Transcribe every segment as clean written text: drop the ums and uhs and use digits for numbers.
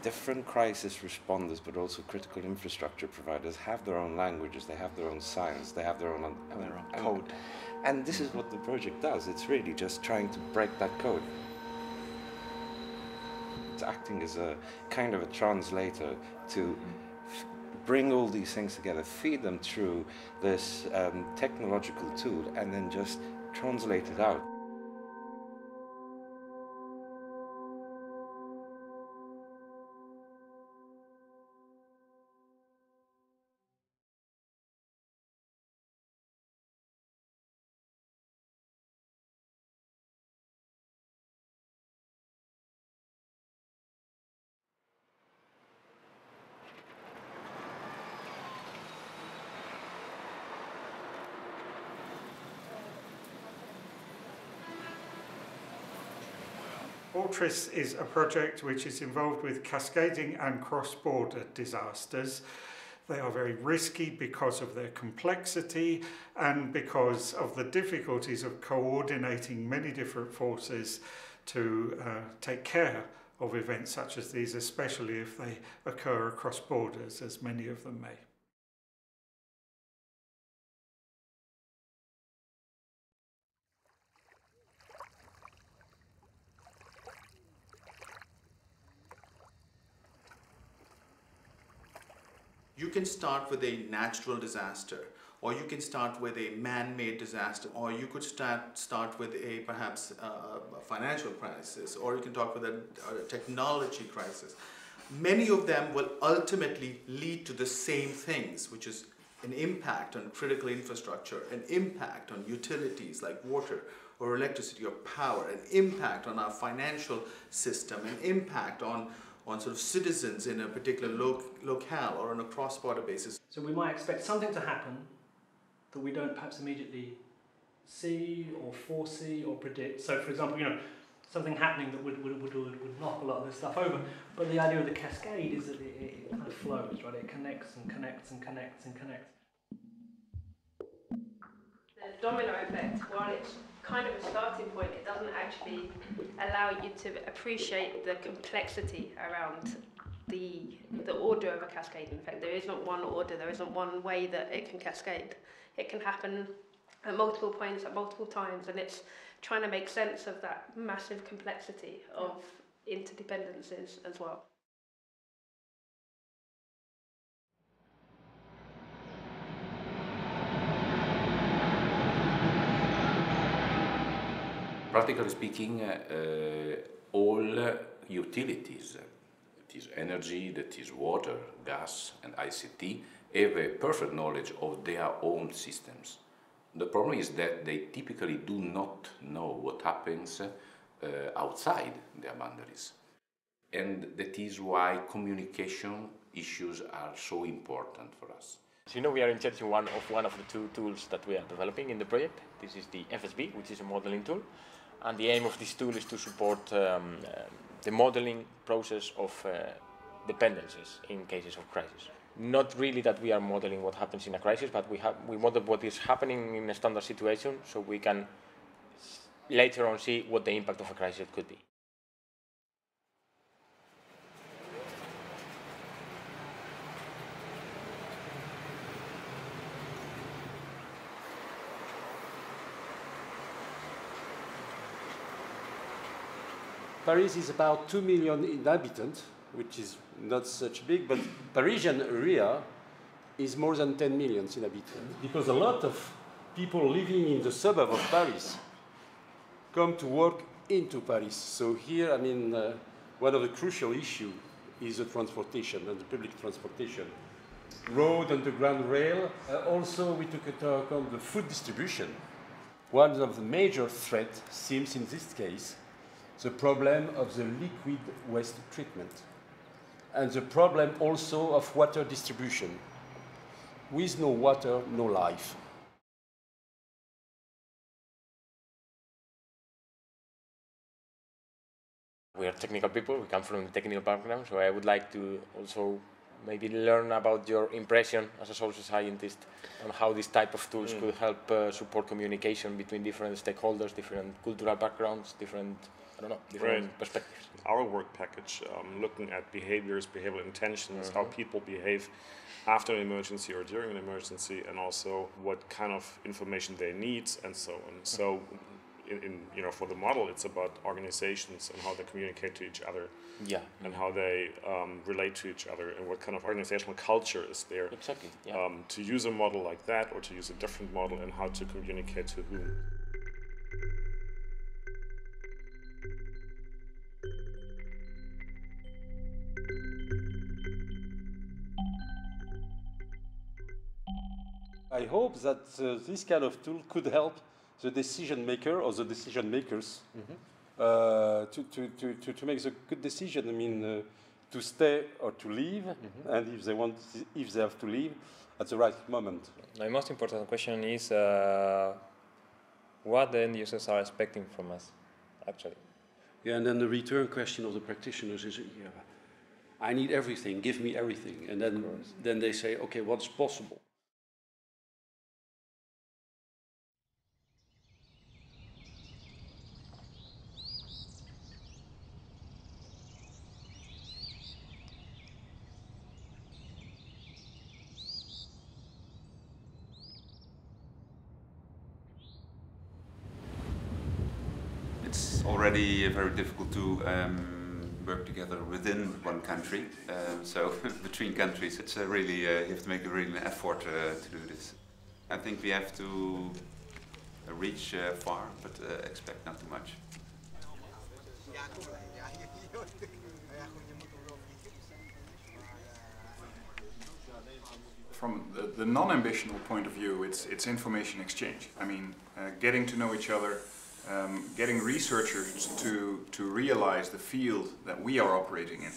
different crisis responders, but also critical infrastructure providers, have their own languages, they have their own science, they have their own code. And this is what the project does. It's really just trying to break that code. It's acting as a kind of a translator to bring all these things together, feed them through this technological tool, and then just translate it out. Fortress is a project which is involved with cascading and cross-border disasters. They are very risky because of their complexity and because of the difficulties of coordinating many different forces to take care of events such as these, especially if they occur across borders, as many of them may. You can start with a natural disaster, or you can start with a man-made disaster, or you could start with a perhaps a financial crisis, or you can talk with a technology crisis. Many of them will ultimately lead to the same things, which is an impact on critical infrastructure, an impact on utilities like water or electricity or power, an impact on our financial system, an impact on sort of citizens in a particular locale or on a cross-border basis. So we might expect something to happen that we don't perhaps immediately see or foresee or predict. So for example, something happening that would knock a lot of this stuff over. But the idea of the cascade is that it kind of flows, right? It connects and connects and connects and connects. The domino effect, while it's kind of a starting point, it doesn't actually allow you to appreciate the complexity around the order of a cascading effect. There isn't one order, there isn't one way that it can cascade. It can happen at multiple points, at multiple times, and it's trying to make sense of that massive complexity of interdependencies as well. Practically speaking, all utilities, that is energy, that is water, gas, and ICT, have a perfect knowledge of their own systems. The problem is that they typically do not know what happens outside their boundaries. And that is why communication issues are so important for us. So we are in charge of one of the two tools that we are developing in the project. This is the FSB, which is a modeling tool. And the aim of this tool is to support the modeling process of dependencies in cases of crisis. Not really that we are modeling what happens in a crisis, but we model what is happening in a standard situation, so we can later on see what the impact of a crisis could be. Paris is about 2 million inhabitants, which is not such big, but Parisian area is more than 10 million inhabitants. Because a lot of people living in the suburb of Paris come to work into Paris. So here, one of the crucial issues is the transportation and the public transportation. Road, underground rail. Also, we took into account the food distribution. One of the major threats seems in this case the problem of the liquid waste treatment and the problem also of water distribution. With no water, no life. We are technical people, we come from the technical background, so I would like to also maybe learn about your impression as a social scientist on how this type of tools could help support communication between different stakeholders, different cultural backgrounds, different, I don't know, different perspectives. Our work package, looking at behaviors, behavioral intentions, how people behave after an emergency or during an emergency, and also what kind of information they need and so on. So, for the model, it's about organizations and how they communicate to each other, and how they relate to each other, and what kind of organizational culture is there. Exactly. To use a model like that, or to use a different model, and how to communicate to whom. I hope that this kind of tool could help the decision maker or the decision makers to make the good decision. I mean, to stay or to leave, and if they have to leave, at the right moment. My most important question is what the end users are expecting from us, actually. Yeah, and then the return question of the practitioners is, I need everything, give me everything, and then they say, okay, what's possible? It's already very difficult to work together within one country. So between countries, it's really you have to make an effort to do this. I think we have to reach far, but expect not too much. From the non-ambitional point of view, it's information exchange. I mean, getting to know each other, getting researchers to realize the field that we are operating in,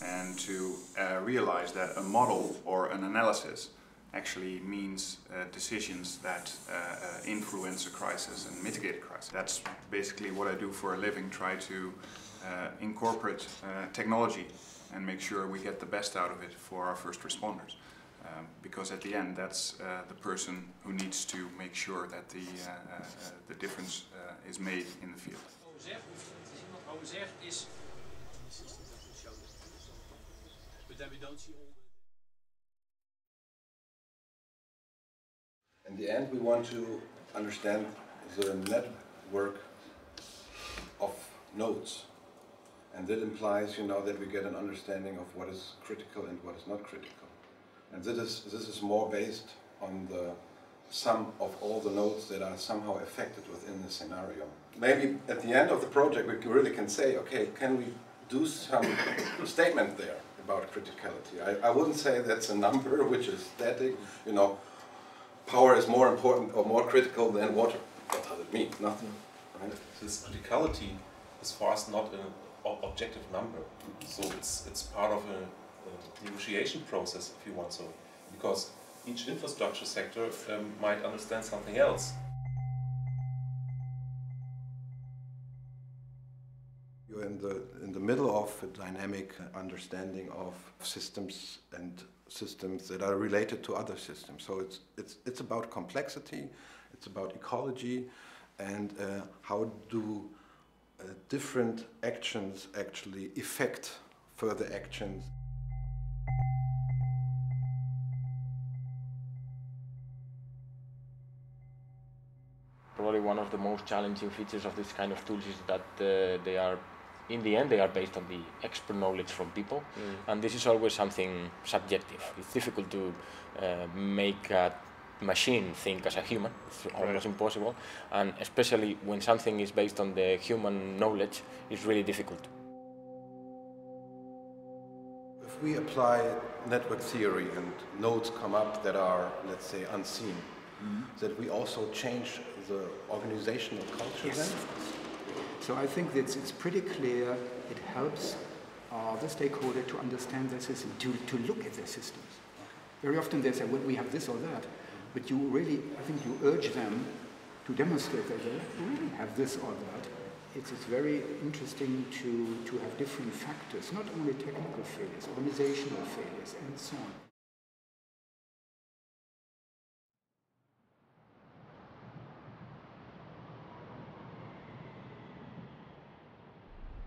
and to realize that a model or an analysis actually means decisions that influence a crisis and mitigate a crisis. That's basically what I do for a living, try to incorporate technology and make sure we get the best out of it for our first responders. Because at the end, that's the person who needs to make sure that the difference is made in the field. In the end, we want to understand the network of nodes. And that implies, that we get an understanding of what is critical and what is not critical. And this is more based on the sum of all the nodes that are somehow affected within the scenario. Maybe at the end of the project we really can say, okay, can we do some statement there about criticality? I wouldn't say that's a number which is static, power is more important or more critical than water. What does it mean? Nothing. Right? This criticality is for us not an objective number, so it's part of a negotiation process, if you want so, because each infrastructure sector might understand something else. You're in the middle of a dynamic understanding of systems and systems that are related to other systems. So it's about complexity, it's about ecology, and how do different actions actually affect further actions. Probably one of the most challenging features of this kind of tools is that they are, in the end, they are based on the expert knowledge from people, and this is always something subjective. It's difficult to make a machine think as a human. It's almost impossible, and especially when something is based on the human knowledge, it's really difficult. If we apply network theory and nodes come up that are, let's say, unseen, that we also change the organizational culture then? So I think that it's pretty clear it helps the stakeholder to understand their system, to look at their systems. Very often they say, well, we have this or that, but I think you urge them to demonstrate that they really have this or that, it's very interesting to have different factors, not only technical failures, organizational failures, and so on.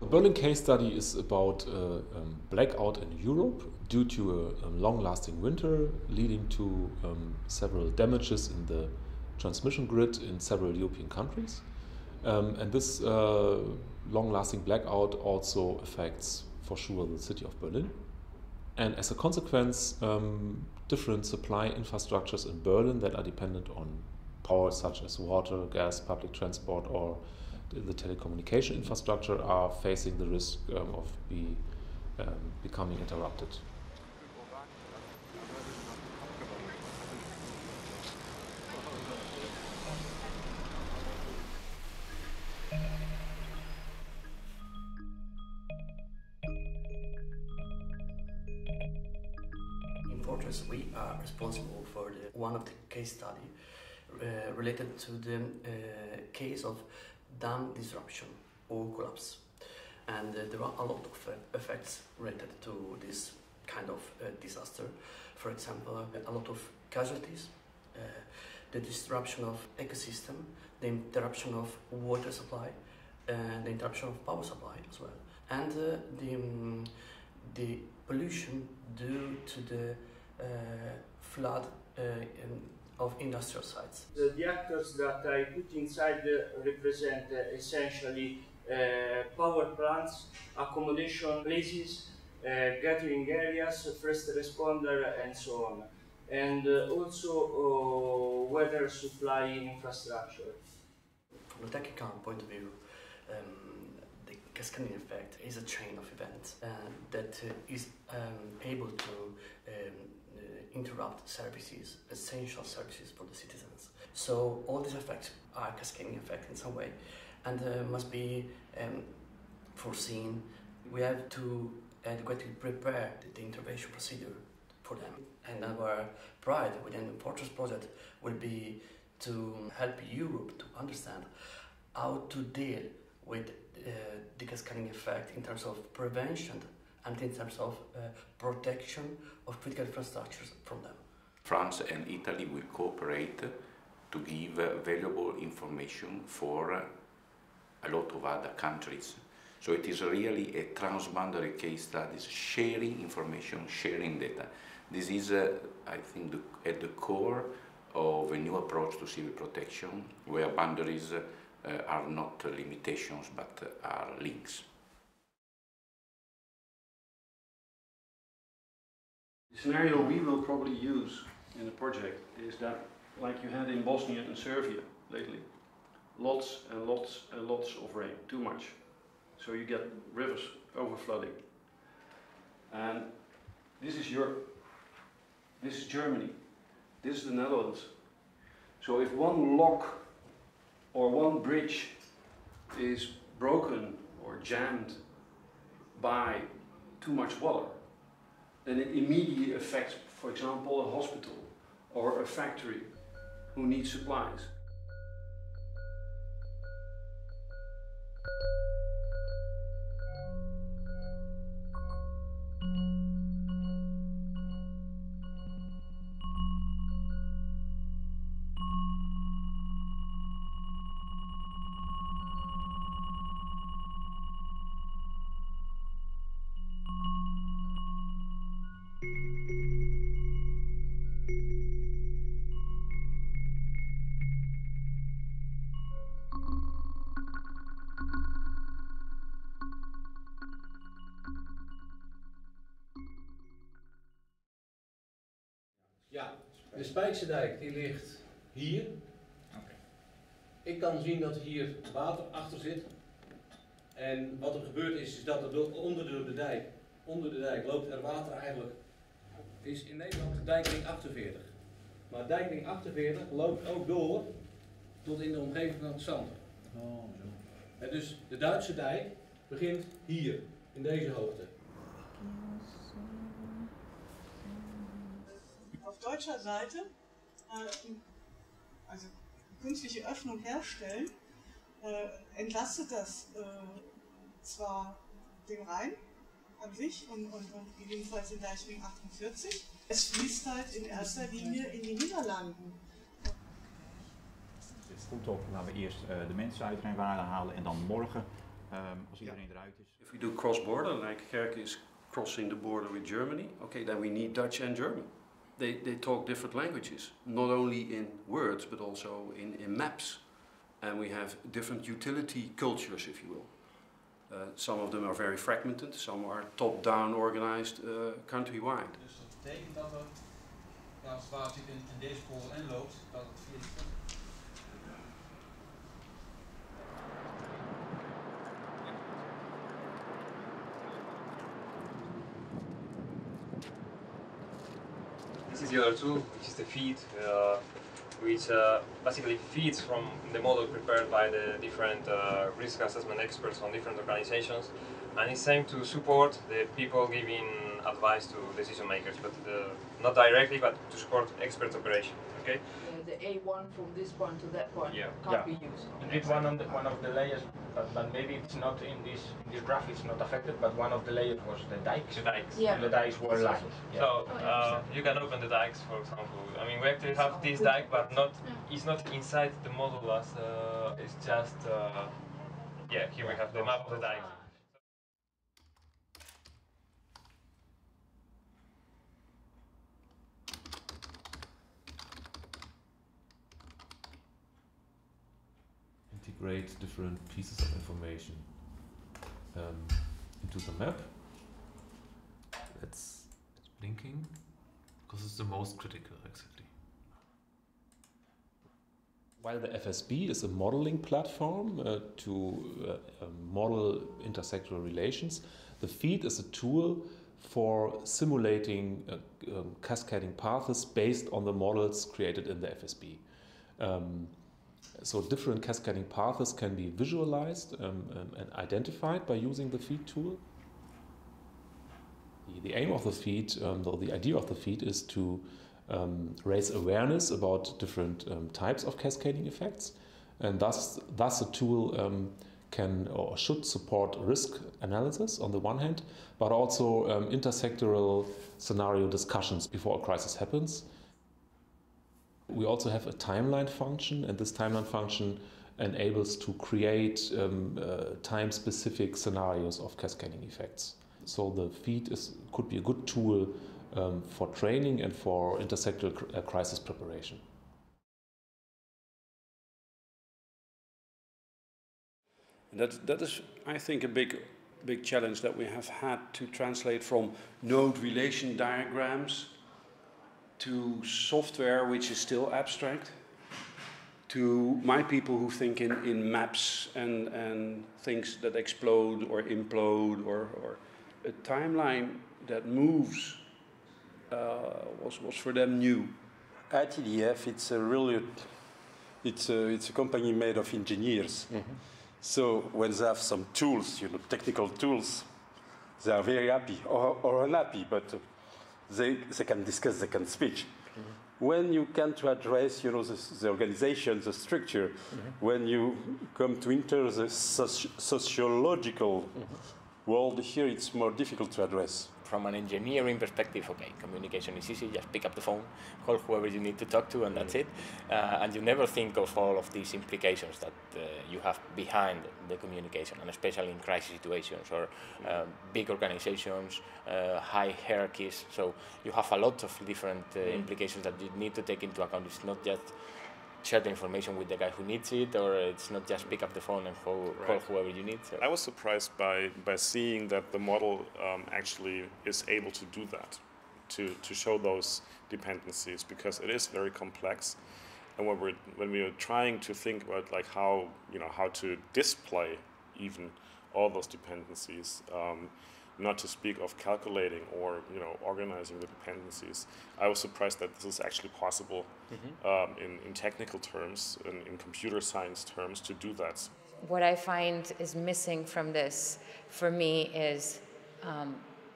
The Berlin case study is about blackout in Europe due to a long-lasting winter, leading to several damages in the transmission grid in several European countries. And this long-lasting blackout also affects, for sure, the city of Berlin. And as a consequence, different supply infrastructures in Berlin that are dependent on power, such as water, gas, public transport, or the telecommunication infrastructure, are facing the risk of becoming interrupted. In Fortress, we are responsible for one of the case study related to the case of dam disruption or collapse, and there are a lot of effects related to this kind of disaster. For example, a lot of casualties, the disruption of ecosystem, the interruption of water supply, the interruption of power supply as well, and the pollution due to the flood of industrial sites. The actors that I put inside represent essentially power plants, accommodation places, gathering areas, first responder, and so on, and also water supply infrastructure. From a technical point of view, the cascading effect is a chain of events that is able to interrupt services, essential services for the citizens. So all these effects are cascading effect in some way, and must be foreseen. We have to adequately prepare the intervention procedure for them. And our pride within the Fortress project will be to help Europe to understand how to deal with the cascading effect in terms of prevention and in terms of protection of critical infrastructures from them. France and Italy will cooperate to give valuable information for a lot of other countries. So it is really a transboundary case study, sharing information, sharing data. This is, I think, at the core of a new approach to civil protection, where boundaries are not limitations but are links. The scenario we will probably use in the project is that, like you had in Bosnia and Serbia lately, lots and lots and lots of rain, too much. So you get rivers overflooding. And this is Europe, this is Germany, this is the Netherlands. So if one lock or one bridge is broken or jammed by too much water, then it immediately affects, for example, a hospital or a factory who needs supplies. Ja, de Spijkse dijk die ligt hier. Ik kan zien dat hier water achter zit. En wat er gebeurd is dat er onder de dijk loopt er water eigenlijk. Is in Nederland dijkring 48. Maar dijkring 48 loopt ook door tot in de omgeving van het zand. Oh, zo. En dus de Duitse dijk begint hier, in deze hoogte. Auf deutscher Seite also künstliche Öffnung herstellen entlastet das zwar den Rhein an sich und gegebenenfalls in Deichring 48. Es fließt halt in erster Linie in die Niederlanden. Het komt op waar we eerst de mensen uit en waar halen en dan morgen, als iedereen eruit is. If we do cross-border, like Gerke is crossing the border with Germany, okay, then we need Dutch and German. They talk different languages, not only in words, but also in maps. And we have different utility cultures, if you will. Some of them are very fragmented, some are top-down organized countrywide. Dus dat betekent dat er, ja, als het ware in deze sporen en loopt, dat het via de This is the other tool, which is the feed, which basically feeds from the model prepared by the different risk assessment experts on different organizations, and it's aimed to support the people giving advice to decision makers, but not directly, but to support expert operation. Okay. The A1 from this point to that point can't be used. Indeed, one of the layers, but maybe it's not in this graph. It's not affected, but one of the layers was the dikes. The dikes. Yeah. The dikes were lines. Yeah. So you can open the dikes, for example. I mean, we actually have this dike, but it's not inside the model as it's just yeah. Here we have the map of the dike. Integrate different pieces of information into the map. It's blinking because it's the most critical, exactly. While the FSB is a modeling platform to model intersectoral relations, the feed is a tool for simulating cascading paths based on the models created in the FSB. So different cascading paths can be visualized and identified by using the feed tool. The aim of the feed, though the idea of the feed, is to raise awareness about different types of cascading effects, and thus a tool can or should support risk analysis on the one hand, but also intersectoral scenario discussions before a crisis happens. We also have a timeline function, and this timeline function enables to create time-specific scenarios of cascading effects. So the feed could be a good tool for training and for intersectoral crisis preparation. That is, I think, a big challenge that we have had to translate from node relation diagrams to software which is still abstract, to my people who think in maps and things that explode or implode, or a timeline that moves was for them new. ITDF, it's a company made of engineers. Mm-hmm. So when they have some tools, technical tools, they are very happy or unhappy, but they can discuss, they can speak. Mm-hmm. When you come to address, the organization, the structure, mm-hmm. when you come to enter the sociological world, here it's more difficult to address. From an engineering perspective, okay, communication is easy, just pick up the phone, call whoever you need to talk to, and that's it. And you never think of all of these implications that you have behind the communication, and especially in crisis situations or big organizations, high hierarchies. So you have a lot of different implications that you need to take into account. It's not just share the information with the guy who needs it, or it's not just pick up the phone and call whoever you need. So. I was surprised by seeing that the model actually is able to do that, to show those dependencies, because it is very complex. And when we are trying to think about like how to display even all those dependencies, not to speak of calculating or organizing the dependencies, I was surprised that this is actually possible in technical terms and in computer science terms to do that. What I find is missing from this, for me, is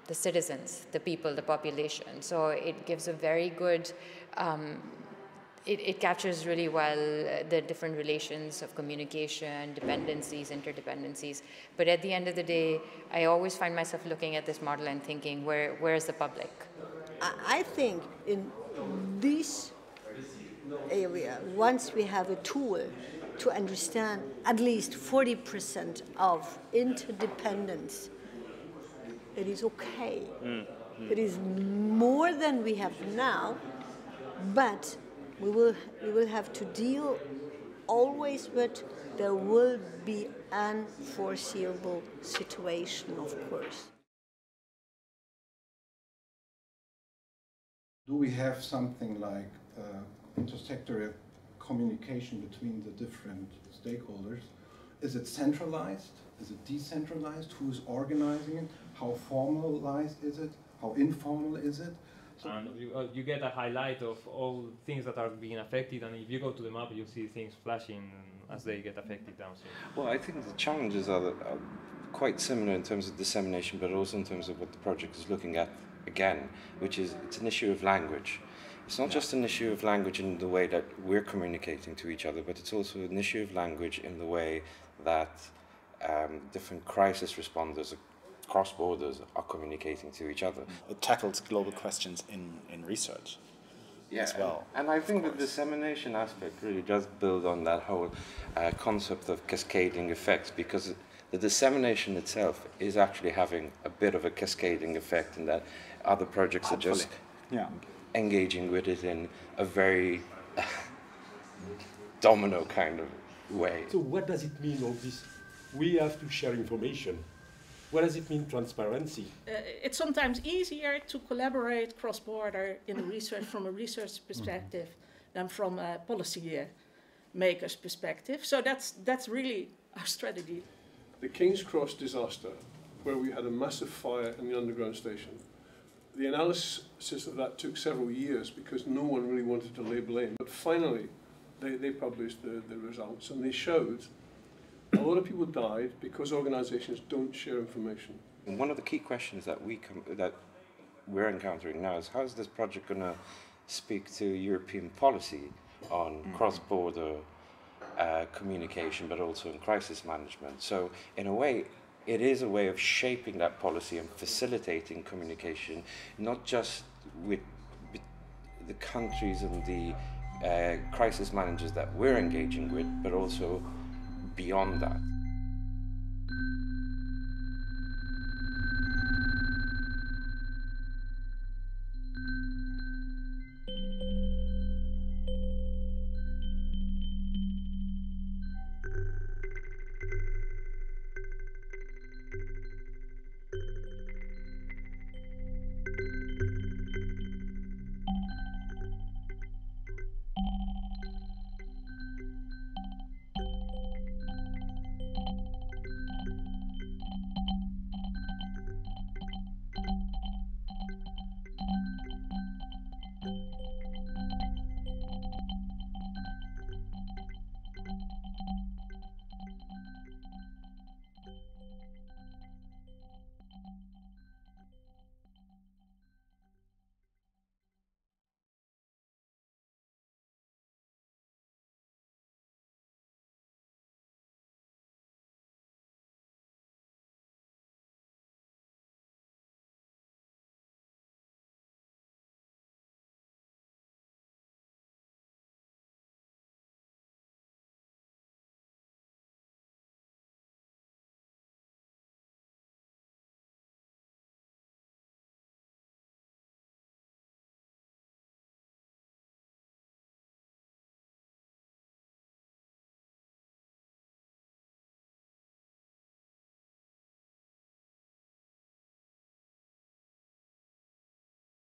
the citizens, the people, the population. So it gives a very good it captures really well the different relations of communication, dependencies, interdependencies. But at the end of the day, I always find myself looking at this model and thinking, where's the public? I think in this area, once we have a tool to understand at least 40% of interdependence, it is okay. It is more than we have now, but we will have to deal always with there will be unforeseeable situation, of course. Do we have something like intersectoral communication between the different stakeholders? Is it centralized? Is it decentralized? Who's organizing it? How formalized is it? How informal is it? So and you get a highlight of all things that are being affected, and if you go to the map, you see things flashing as they get affected downstream. Well, I think the challenges are quite similar in terms of dissemination, but also in terms of what the project is looking at again, which is it's an issue of language. It's not just an issue of language in the way that we're communicating to each other, but it's also an issue of language in the way that different crisis responders across borders are communicating to each other. It tackles global questions in research as well. And I think the dissemination aspect really does build on that whole concept of cascading effects, because the dissemination itself is actually having a bit of a cascading effect in that other projects are just engaging with it in a very domino kind of way. So what does it mean, all this? We have to share information. What does it mean, transparency? It's sometimes easier to collaborate cross-border in research from a research perspective than from a policy maker's perspective. So that's really our strategy. The King's Cross disaster, where we had a massive fire in the underground station, the analysis of that took several years because no one really wanted to lay blame. But finally, they published the results, and they showed a lot of people died because organizations don't share information. And one of the key questions that we're encountering now is how is this project going to speak to European policy on cross-border communication, but also in crisis management? So in a way, it is a way of shaping that policy and facilitating communication, not just with the countries and the crisis managers that we're engaging with, but also beyond that.